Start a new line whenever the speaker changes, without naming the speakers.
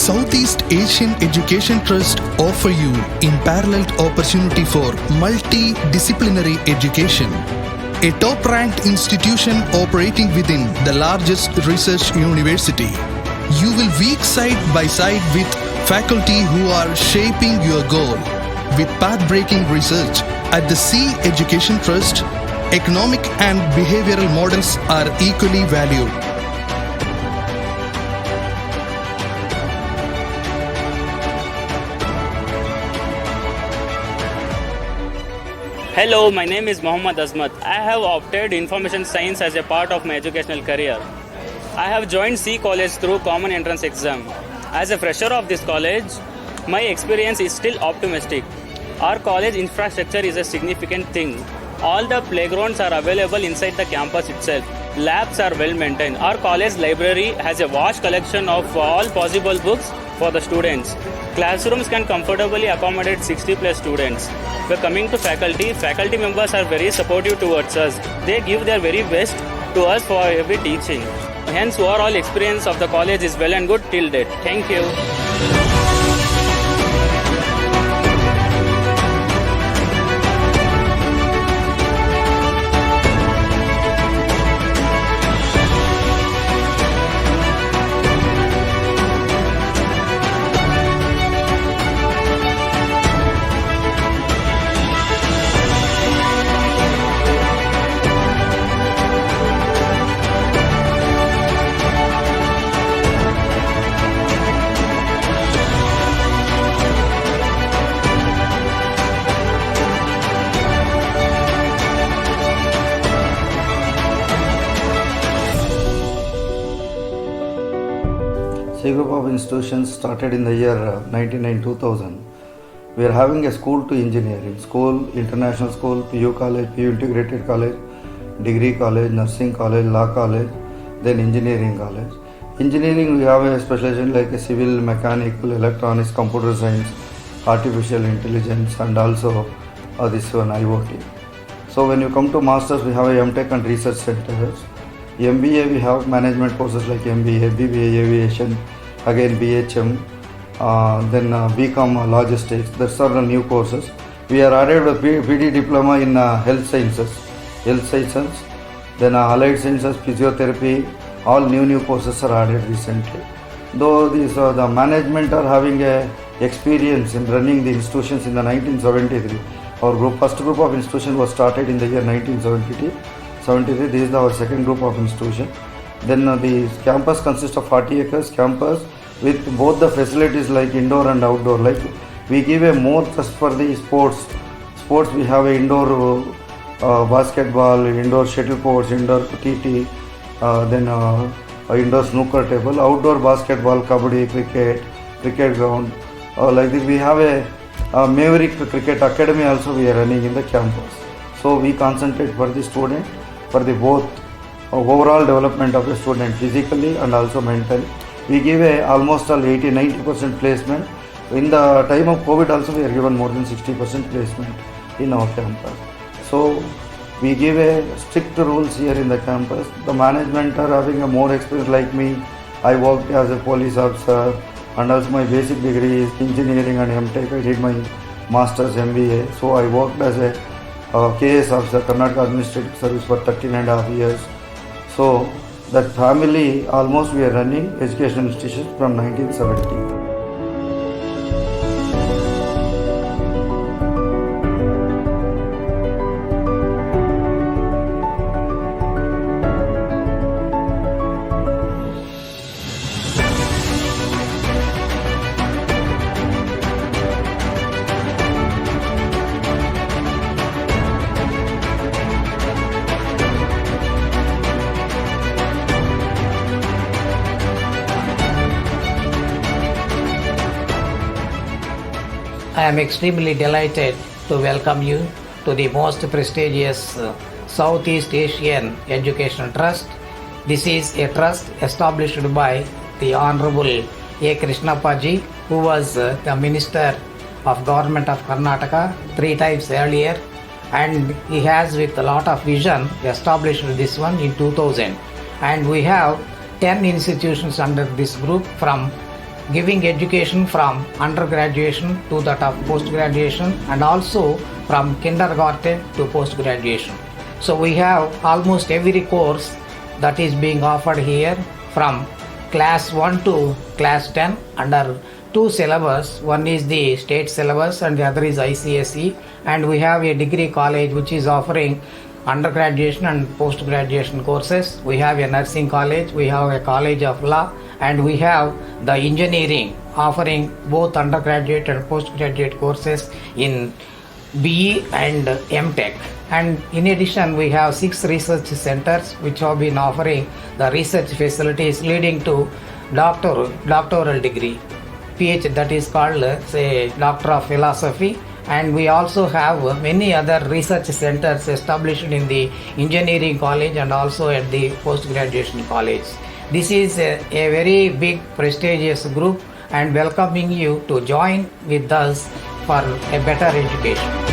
Southeast Asian Education Trust offer you unparalleled opportunity for multidisciplinary education. A top-ranked institution operating within the largest research university. You will work side by side with faculty who are shaping your goal. With path-breaking research at the C Education Trust, economic and behavioral models are equally valued.
Hello, my name is Mohammad Azmat. I have opted information science as a part of my educational career. I have joined C College through common entrance exam. As a fresher of this college, my experience is still optimistic. Our college infrastructure is a significant thing. All the playgrounds are available inside the campus itself. Labs are well maintained. Our college library has a vast collection of all possible books for the students. Classrooms can comfortably accommodate 60 plus students. We're coming to faculty members are very supportive towards us. They give their very best to us for every teaching. Hence, overall experience of the college is well and good till date. Thank you.
C group of institutions started in the year 1999-2000. We are having a school to engineering, school, international school, PU college, PU integrated college, degree college, nursing college, law college, then engineering college. Engineering we have a specialization like a civil, mechanical, electronics, computer science, artificial intelligence and also this one IoT. So when you come to masters we have a MTech and research centers. MBA we have management courses like MBA, BBA aviation, again BHM, then BCom logistics. These are the new courses. We are added a PD diploma in health sciences, then allied sciences, physiotherapy. All new courses are added recently. Though these the management are having a experience in running the institutions in the 1973. Our first group of institution was started in the year 1973. This is our second group of institution. Then the campus consists of 40 acres campus with both the facilities like indoor and outdoor. Like we give a more trust for the sports. Sports we have a indoor basketball, indoor shuttle courts, indoor TT, then indoor snooker table, outdoor basketball, kabaddi, cricket ground. Like this we have a Maverick Cricket Academy also we are running in the campus. So we concentrate for the student, for the both overall development of the student physically and also mentally. We give almost 80-90% placement. In the time of COVID also we are given more than 60% placement in our campus. So we give a strict rules here in the campus. The management are having a more experience like me. I worked as a police officer and also my basic degree is engineering and MTech. I did my master's MBA. So I worked as a KS officer, Karnataka Administrative Service for 13.5 years. So that family almost we are running educational institutions from 1970.
I am extremely delighted to welcome you to the most prestigious Southeast Asian Education Trust. This is a trust established by the Honorable A. Krishnappa ji, who was the Minister of Government of Karnataka 3 times earlier, and he has with a lot of vision established this one in 2000. And we have 10 institutions under this group from giving education from undergraduation to that of post-graduation and also from kindergarten to post-graduation. So we have almost every course that is being offered here from class 1 to class 10 under two syllabus. One is the state syllabus and the other is ICSE, and we have a degree college which is offering undergraduation and post-graduation courses. We have a nursing college, we have a college of law, and we have the engineering offering both undergraduate and postgraduate courses in BE and MTech. And in addition, we have 6 research centers which have been offering the research facilities leading to doctoral degree, PhD, that is called say Doctor of Philosophy. And we also have many other research centers established in the engineering college and also at the post-graduation college. This is a very big prestigious group and welcoming you to join with us for a better education.